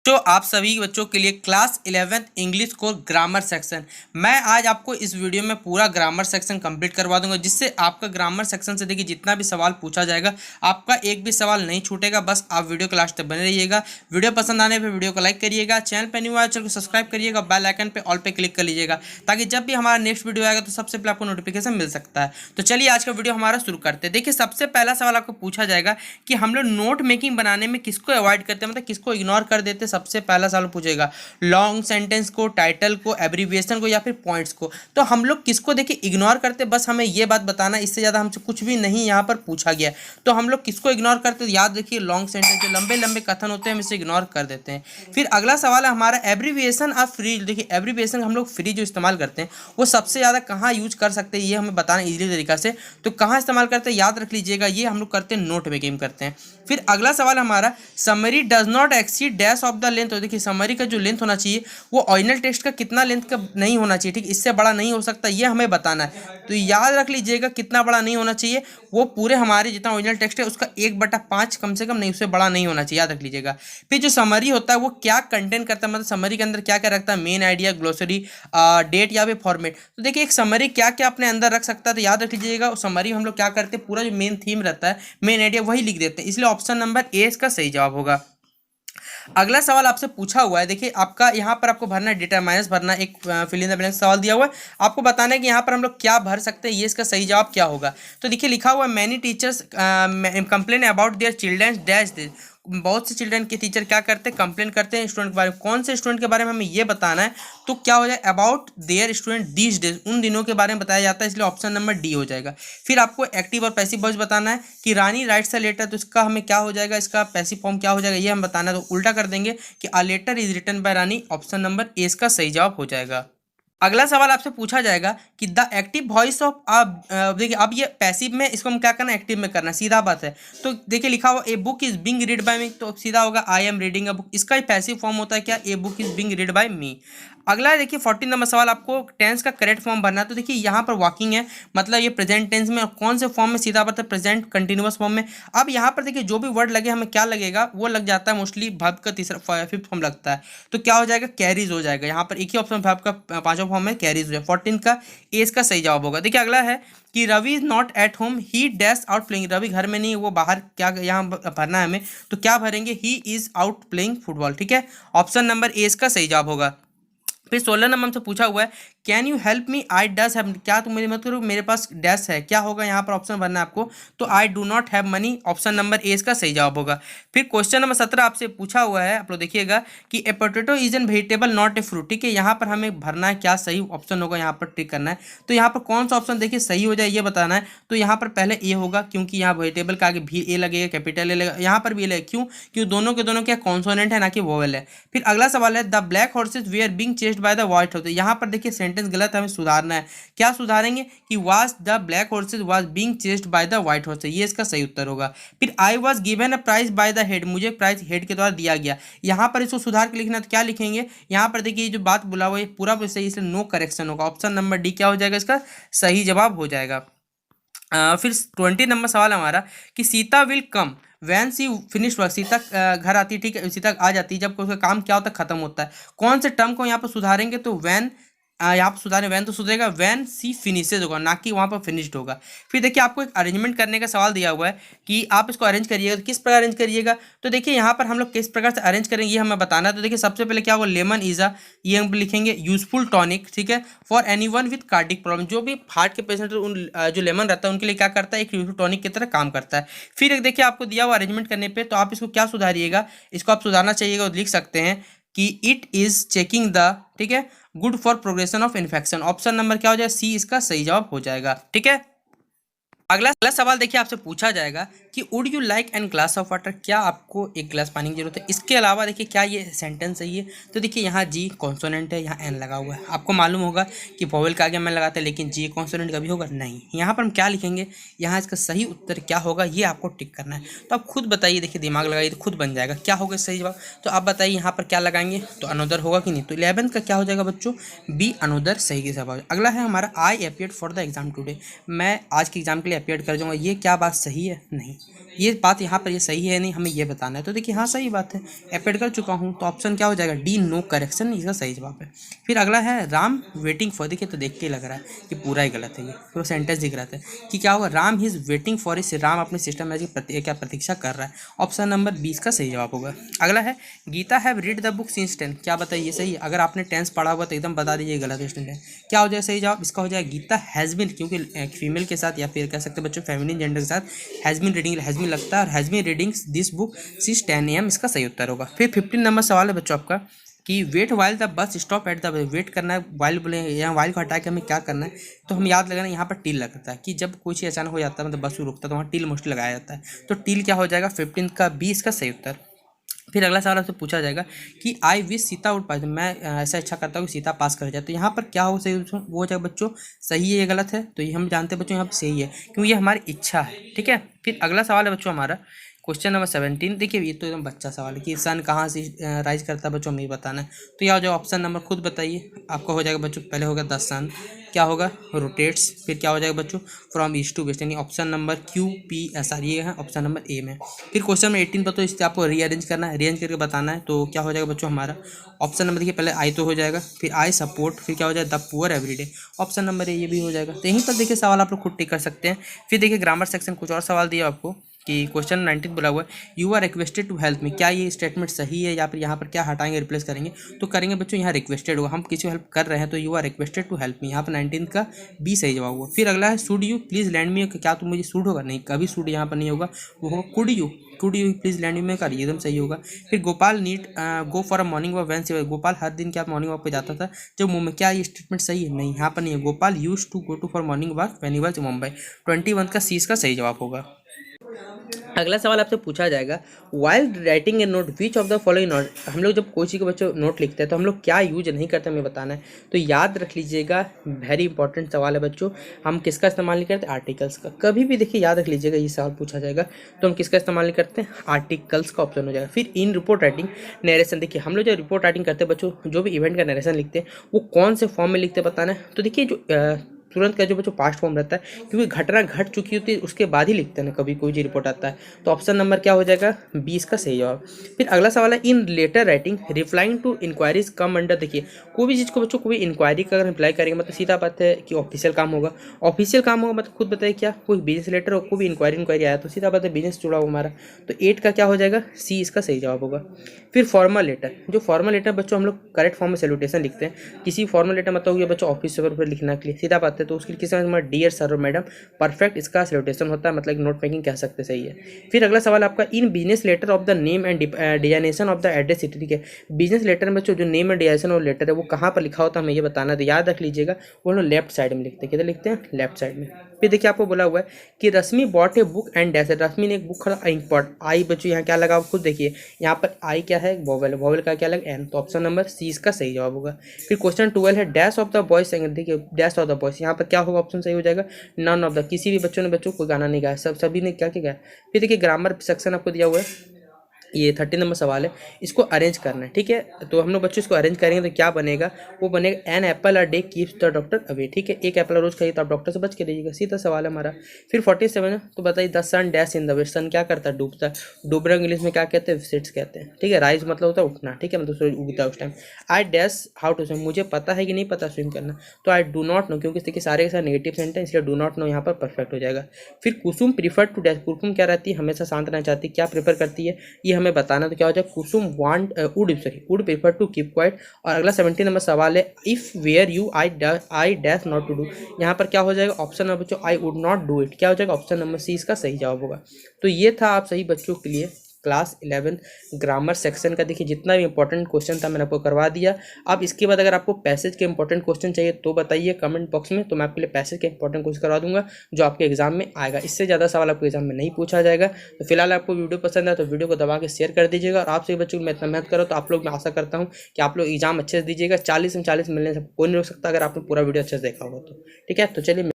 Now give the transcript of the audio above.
तो आप सभी बच्चों के लिए क्लास 11th इंग्लिश को ग्रामर सेक्शन, मैं आज आपको इस वीडियो में पूरा ग्रामर सेक्शन कंप्लीट करवा दूंगा, जिससे आपका ग्रामर सेक्शन से देखिए जितना भी सवाल पूछा जाएगा आपका एक भी सवाल नहीं छूटेगा। बस आप वीडियो के लास्ट तक बने रहिएगा। वीडियो पसंद आने पर वीडियो को लाइक करिएगा, चैनल पर न्यू आया चैनल को सब्सक्राइब करिएगा, बेल आइकन पर ऑल पे क्लिक कर लीजिएगा, ताकि जब भी हमारा नेक्स्ट वीडियो आएगा तो सबसे पहले आपको नोटिफिकेशन मिल सकता है। तो चलिए आज का वीडियो हमारा शुरू करते हैं। देखिए सबसे पहला सवाल आपको पूछा जाएगा कि हम लोग नोट मेकिंग बनाने में किसको अवॉइड करते हैं, मतलब किसको इग्नोर कर देते हैं। सबसे पहला सवाल पूछेगा लॉन्ग सेंटेंस को, टाइटल को, एब्रीविएशन को या फिर पॉइंट्स को। तो हम लोग किसको देखिए इग्नोर करते, बस हमें ये बात बताना, इससे ज़्यादा हमसे कुछ भी नहीं यहाँ पर पूछा गया। तो हम लोग किसको इग्नोर करते हैं, याद रखिए लॉन्ग सेंटेंस, जो लंबे लंबे कथन होते हैं हम इसे इग्नोर कर देते हैं। फिर अगला सवाल है हमारा एब्रीविएशन ऑफ फ्री। देखिए एब्रीविएशन हम लोग फ्री जो इस्तेमाल करते हैं वो सबसे ज़्यादा कहाँ यूज कर सकते हैं, ये हमें बताना इजीली तरीका से। तो कहाँ इस्तेमाल करते हैं याद रख लीजिएगा, ये हम लोग करते हैं नोट मेकिंग करते हैं। फिर अगला सवाल हमारा summary does not exceed dash of the length. तो देखिए समरी का जो लेंथ होना चाहिए वो ओरिजिनल टेक्स्ट का कितना लेंथ का नहीं होना चाहिए, ठीक, इससे बड़ा नहीं हो सकता, ये हमें बताना है। तो याद रख लीजिएगा कितना बड़ा नहीं होना चाहिए, वो पूरे हमारे जितना ओरिजिनल टेक्स्ट है उसका 1/5 कम से कम नहीं, उससे बड़ा नहीं होना चाहिए, याद रख लीजिएगा। फिर जो समरी होता है वो क्या कंटेंट करता है, मतलब समरी के अंदर क्या क्या रखता है, मेन आइडिया, ग्लोसरी, डेट या फिर फॉर्मेट। तो देखिए एक समरी क्या क्या अपने अंदर रख सकता है, तो याद रख लीजिएगा समरी हम लोग क्या करते हैं, पूरा जो मेन थीम रहता है, मेन आइडिया, वही लिख देते हैं। इसलिए ऑप्शन नंबर ए इसका सही जवाब होगा। अगला सवाल आपसे पूछा हुआ है, देखिए आपका यहाँ पर आपको भरना है डेटा माइनस भरना, एक फिल इन द ब्लैंक सवाल दिया हुआ है, आपको बताना है कि यहाँ पर हम लोग क्या भर सकते हैं, ये इसका सही जवाब क्या होगा। तो देखिए लिखा हुआ है many teachers complain about their children dash this. बहुत से चिल्ड्रन के टीचर क्या करते हैं, कंप्लेन करते हैं स्टूडेंट के बारे में। कौन से स्टूडेंट के बारे में हमें ये बताना है, तो क्या हो जाए about their student these days, उन दिनों के बारे में बताया जाता है, इसलिए ऑप्शन नंबर डी हो जाएगा। फिर आपको एक्टिव और पैसिव वॉइस बताना है कि रानी राइट्स अ लेटर, तो इसका हमें क्या हो जाएगा, इसका पैसिव फॉर्म क्या हो जाएगा ये हम बताना है। तो उल्टा कर देंगे कि a letter is written by Rani, option number A इसका सही जवाब हो जाएगा। अगला सवाल आपसे पूछा जाएगा कि द एक्टिव वॉइस ऑफ देखिए अब ये पैसिव में, इसको हम क्या करना है एक्टिव में करना, सीधा बात है। तो देखिए लिखा हुआ a book is being read by me, तो सीधा होगा I am reading a book, इसका ही पैसिव फॉर्म होता है क्या, a book is being read by me. अगला देखिए 14 नंबर सवाल, आपको टेंस का करेक्ट फॉर्म भरना है। तो देखिए यहाँ पर वॉकिंग है, मतलब ये प्रेजेंट टेंस में, और कौन से फॉर्म में, सीधा बात है प्रेजेंट कंटिन्यूअस फॉर्म में। अब यहाँ पर देखिए जो भी वर्ड लगे हमें क्या लगेगा, वो लग जाता है मोस्टली वर्ब का तीसरा फिफ्थ फॉर्म लगता है, तो क्या हो जाएगा कैरीज हो जाएगा। यहाँ पर एक ही ऑप्शन वर्ब का पांचवा फॉर्म है कैरीज हो जाएगा, 14 का ए इसका सही जवाब होगा। देखिए अगला है कि Ravi is not at home he dash out playing, Ravi घर में नहीं है वो बाहर, क्या यहाँ भरना है हमें, तो क्या भरेंगे he is out playing football, ठीक है, ऑप्शन नंबर ए इसका सही जवाब होगा। फिर 16 नंबर हमसे पूछा हुआ है can you help me I does have, क्या तुम मेरी मदद करो मेरे पास डैश है, क्या होगा यहाँ पर ऑप्शन भरना है आपको, तो I do not have money, option number A इसका सही जवाब होगा। फिर क्वेश्चन नंबर 17 आपसे पूछा हुआ है, आप लोग देखिएगा कि ए potato is an vegetable not a fruit, ठीक है, यहाँ पर हमें भरना है क्या सही ऑप्शन होगा, यहाँ पर टिक करना है। तो यहाँ पर कौन सा ऑप्शन देखिए सही हो जाए ये बताना है। तो यहाँ पर पहले ए होगा, क्योंकि यहाँ वेजिटेबल का आगे भी ए लगेगा, कैपिटल ए लगेगा, यहाँ पर भी ए लगेगा, क्यों दोनों के दोनों क्या कॉन्सोनेंट है ना कि वोवेल है। फिर अगला सवाल है the black horses were being chased by the white horse, यहाँ पर देखिए सेंटेंस गलत है, हमें सुधारना है। क्या सुधारेंगे कि was the black horses was being chased by the white horses, ये इसका सही उत्तर होगा। फिर I was given a prize by the head, मुझे प्राइज हेड के द्वारा दिया गया, यहाँ पर इसको सुधार के लिखना, तो क्या लिखेंगे, यहाँ पर देखिए जो बात बोला हुआ है पूरा सही, इसलिए नो करेक्शन होगा, ऑप्शन नंबर डी क्या हो जाएगा इसका सही जवाब हो जाएगा। फिर 20 नंबर सवाल हमारा कि Sita will come van C finish work, Sita घर आती है, ठीक है, सीता आ जाती है जब उसका काम क्या होता है खत्म होता है। कौन से टर्म को यहाँ पर सुधारेंगे, तो वैन, यहाँ पर सुधारें वैन तो सुधरेगा, वैन सी फिनिशेज होगा, ना कि वहाँ पर फिनिश्ड होगा। फिर देखिए आपको एक अरेंजमेंट करने का सवाल दिया हुआ है कि आप इसको अरेंज करिएगा, तो किस प्रकार अरेंज करिएगा। तो देखिए यहाँ पर हम लोग किस प्रकार से अरेंज करेंगे ये हमें बताना है। तो देखिए सबसे पहले क्या होगा, लेमन इज अ, ये हम लिखेंगे यूजफुल टॉनिक, ठीक है, for anyone with cardiac problem, जो भी हार्ट के पेशेंट उन जो लेमन रहता है उनके लिए क्या करता है, एक यूजफुल टॉनिक की तरह काम करता है। फिर एक देखिए आपको दिया हुआ अरेंजमेंट करने पर, तो आप इसको क्या सुधारिएगा, इसको आप सुधारना चाहिएगा और लिख सकते हैं कि इट इज चेकिंग द, ठीक है, good for progression of infection, option number क्या हो जाएगा सी इसका सही जवाब हो जाएगा, ठीक है। अगला सवाल देखिए आपसे पूछा जाएगा कि would you like an glass of water, क्या आपको एक गिलास पानी की जरूरत है। इसके अलावा देखिए क्या ये सेंटेंस सही है, तो देखिए यहाँ जी कॉन्सोनेंट है, यहाँ एन लगा हुआ है, आपको मालूम होगा कि वोवेल का आगे मैं लगाते हैं, लेकिन जी कॉन्सोनेंट कभी होगा नहीं। यहाँ पर हम क्या लिखेंगे, यहाँ इसका सही उत्तर क्या होगा ये आपको टिक करना है। तो आप खुद बताइए, देखिए दिमाग लगाइए तो खुद बन जाएगा क्या होगा सही जवाब। तो आप बताइए यहाँ पर क्या लगाएंगे, तो अनोदर होगा कि नहीं। तो 11th का क्या हो जाएगा बच्चों, बी अनोदर सही के जवाब। अगला है हमारा I appeared for the exam today, मैं आज के एग्जाम के लिए लिए अपीयर कर जाऊँगा। ये क्या बात सही है? नहीं, ये बात यहाँ पर ये सही है नहीं, हमें ये बताना है। तो देखिए हाँ सही बात है, अपीयर कर चुका हूँ, तो ऑप्शन क्या हो जाएगा डी, नो करेक्शन, इसका सही जवाब है। फिर अगला है राम वेटिंग फॉर, देखिए तो देख के ही लग रहा है कि पूरा ही गलत है, ये पूरा सेंटेंस दिख रहा था कि क्या होगा, Ram he is waiting for इस, राम अपने सिस्टम में क्या प्रतीक्षा कर रहा है। ऑप्शन नंबर 20 का सही जवाब होगा। अगला है Geeta have read the book since 10, क्या बताइए सही है? अगर आपने टेंस पढ़ा हुआ तो एकदम बता दीजिए गलत स्टूडेंट है। क्या हो जाएगा सही जवाब? इसका हो जाएगा गीता हैज़ बिन, क्योंकि फीमेल के साथ या फिर कह सकते हैं बच्चों फेमिनिन जेंडर के साथ has been reading, has been लगता है, और has been reading this book since 10 AM इसका सही उत्तर होगा। फिर 15 नंबर सवाल है बच्चों आपका कि wait while the bus stop at the, wait करना है वाइल, बोले यहाँ वाइल को हटा के हमें क्या करना है, तो हम याद लगाना यहाँ पर टिल लगता है कि जब कुछ अचानक हो जाता है मतलब बस रुकता है तो वहाँ टिल मोस्टली लगाया जाता है। तो टिल क्या हो जाएगा 15 का 20 का सही उत्तर। फिर अगला सवाल आपसे पूछा जाएगा कि आई विश सीता वुड पास, मैं ऐसा इच्छा करता हूँ कि सीता पास कर जाए, तो यहाँ पर क्या हो सही वो हो जाएगा बच्चों सही है, ये गलत है, तो ये हम जानते हैं बच्चों यहाँ पर सही है क्योंकि ये हमारी इच्छा है। ठीक है, फिर अगला सवाल है बच्चों हमारा क्वेश्चन नंबर 17। देखिए ये तो एकदम बच्चा सवाल है कि सन कहाँ से राइज करता है बच्चों, हमें बताना है। तो यह हो जाएगा ऑप्शन नंबर खुद बताइए, आपका हो जाएगा बच्चों पहले होगा द सन, क्या होगा रोटेट्स, फिर क्या हो जाएगा बच्चों फ्रॉम ईस्ट टू वेस्ट, यानी ऑप्शन नंबर QPSR ये है ऑप्शन नंबर ए में। फिर क्वेश्चन नंबर 18 पर तो इससे आपको रीअरेंज करना है, रीअरेंज करके बताना है। तो क्या हो जाएगा बच्चों हमारा ऑप्शन नंबर देखिए पहले आई तो हो जाएगा, फिर आई सपोर्ट, फिर क्या हो जाएगा the poor everyday, option number ए ये भी हो जाएगा। तो यहीं पर देखिए सवाल आप लोग खुद टिक कर सकते हैं। फिर देखिए ग्रामर सेक्शन कुछ और सवाल दिया आपको कि क्वेश्चन 19 बोला हुआ है you are requested to help me, क्या ये स्टेटमेंट सही है या फिर यहाँ पर क्या हटाएंगे रिप्लेस करेंगे? तो करेंगे बच्चों यहाँ रिक्वेस्टेड होगा, हम किसी को हेल्प कर रहे हैं तो you are requested to help me, यहाँ पर 19 का बी सही जवाब होगा। फिर अगला है शुड यू प्लीज लैंड मी, क्या तुम मुझे सूट होगा? नहीं, कभी सूट यहाँ पर नहीं होगा, वो होगा कुड यू प्लीज लैंड में कर, एकदम सही होगा। फिर Gopal need go for a morning walk when see, Gopal हर दिन क्या मॉर्निंग वॉक पे जाता था जब मुंबई, क्या ये स्टेटमेंट सही है? नहीं, यहाँ पर नहीं है, Gopal use to go to for morning walk when he was in Mumbai, 21 का सी इसका सही जवाब होगा। अगला सवाल आपसे पूछा जाएगा while writing a note which of the following note, हम लोग जब कोई चीज़ के बच्चों नोट लिखते हैं तो हम लोग क्या यूज नहीं करते हमें बताना है। तो याद रख लीजिएगा, वेरी इंपॉर्टेंट सवाल है बच्चों, हम किसका इस्तेमाल नहीं करते? आर्टिकल्स का। कभी भी देखिए याद रख लीजिएगा ये सवाल पूछा जाएगा तो हम किसका इस्तेमाल नहीं करते हैं? आर्टिकल्स का ऑप्शन हो जाएगा। फिर इन रिपोर्ट राइटिंग नरेशन, देखिए हम लोग जो रिपोर्ट राइटिंग करते हैं बच्चों, जो भी इवेंट का नरेशन लिखते हैं वो कौन से फॉर्म में लिखते बताना है। तो देखिए जो तुरंत का जो बच्चों पास्ट फॉर्म रहता है, क्योंकि घटना घट चुकी होती है उसके बाद ही लिखते हैं ना कभी कोई जी रिपोर्ट आता है। तो ऑप्शन नंबर क्या हो जाएगा 20 का सही जवाब। फिर अगला सवाल है in letter writing replying to inquiries come under, देखिए कोई भी चीज़ को बच्चों कोई इंक्वायरी का अगर रिप्लाई करेंगे मतलब सीधा बात है कि ऑफिशियल काम होगा, ऑफिशियल काम होगा मतलब खुद बताइए क्या, कोई बिजनेस लेटर हो, कोई भी इंक्वायरी आया तो सीधा बात है बिजनेस जुड़ा हुआ हमारा, तो 8 का क्या हो जाएगा सी इसका सही जवाब होगा। फिर फॉर्मल लेटर, जो फॉर्मल लेटर बच्चों हम लोग करेक्ट फॉर्म में सैल्यूटेशन लिखते हैं, किसी फॉर्मल लेटर मतलब हो गया बच्चों ऑफिस पर लिखना के लिए, सीधा बात है तो उसके लिए किसी डियर सर और मैडम परफेक्ट इसका सैल्यूटेशन होता है, मतलब नोट मेकिंग कह सकते सही है। फिर अगला सवाल आपका in business letter of the name and designation of the address city, ठीक है बिजनेस लेटर में बच्चों जो नेम एंड डिजाइनेशन और लेटर है वो कहाँ पर लिखा होता है हमें ये बताना है। तो याद रख लीजिएगा वो लोग लेफ्ट साइड में लिखते हैं, किधर लिखते हैं? लेफ्ट साइड में। फिर देखिए आपको बोला हुआ है कि Rashmi bought a book and dash, Rashmi ने एक बुक खरीदा इंपॉर्ट, आई बच्चों यहाँ क्या लगा खुद देखिए, यहाँ पर आई क्या है वोवेल, वोवेल का क्या लगा एन, तो ऑप्शन नंबर सी इसका सही जवाब होगा। फिर क्वेश्चन 12 है dash of the boys singer, देखिए डैश ऑफ द बॉयज यहाँ पर क्या होगा ऑप्शन सही हो जाएगा नन ऑफ द, किसी भी बच्चों ने बच्चों कोई गाना नहीं गाया, सभी ने क्या क्या गाया। फिर देखिए ग्रामर सेक्शन आपको दिया हुआ है, ये 30 नंबर सवाल है, इसको अरेंज करना है। ठीक है, तो हम लोग बच्चों इसको अरेंज करेंगे तो क्या बनेगा, वो बनेगा an apple a day keeps the doctor away, ठीक है एक एप्पल रोज खाइए तो आप डॉक्टर से बच के रहिएगा, सीधा सवाल है हमारा। फिर 47 है, तो बताइए the sun dash in the west, sun क्या करता है डूबता है, डूबना इंग्लिश में क्या कहते हैं सेट्स कहते हैं, ठीक है राइज मतलब होता है उठना, ठीक है मतलब सूरज उगता है उस time. I dash how to swim, मुझे पता है कि नहीं पता स्विम करना, तो आई डू नॉट नो, क्योंकि देखिए सारे के सारे नेगेटिव सेंटेंस इसलिए डू नॉट नो यहाँ पर परफेक्ट हो जाएगा। फिर कुसुम प्रीफर टू डैश, कुसुम क्या रहती है हमेशा शांत रहना चाहती है, क्या प्रेफर करती है ये हमें बताना, तो क्या हो जाएगा Kusum want would prefer to keep quiet. और अगला 17 नंबर सवाल है if were you I dash not to do, यहाँ पर क्या हो जाएगा ऑप्शन नंबर बच्चों I would not do it, क्या हो जाएगा ऑप्शन नंबर सी इसका सही जवाब होगा। तो ये था आप सही बच्चों के लिए क्लास 11 ग्रामर सेक्शन का, देखिए जितना भी इंपॉर्टेंट क्वेश्चन था मैंने आपको करवा दिया। अब इसके बाद अगर आपको पैसेज के इंपॉर्टेंट क्वेश्चन चाहिए तो बताइए कमेंट बॉक्स में, तो मैं आपके लिए पैसेज के इंपॉर्टेंट क्वेश्चन करवा दूंगा जो आपके एग्जाम में आएगा, इससे ज़्यादा सवाल आपको एग्जाम में नहीं पूछा जाएगा। तो फिलहाल आपको वीडियो पसंद है तो वीडियो को दबा के शेयर कर दीजिएगा, और आप सभी बच्चों को मैं इतना मेहनत करो तो आप लोग मैं आशा करता हूँ कि आप लोग एग्जाम अच्छे से दीजिएगा, 40 में 40 मिलने से कोई नहीं रोक सकता अगर आपने पूरा वीडियो अच्छे से देखा होगा तो। ठीक है, तो चलिए।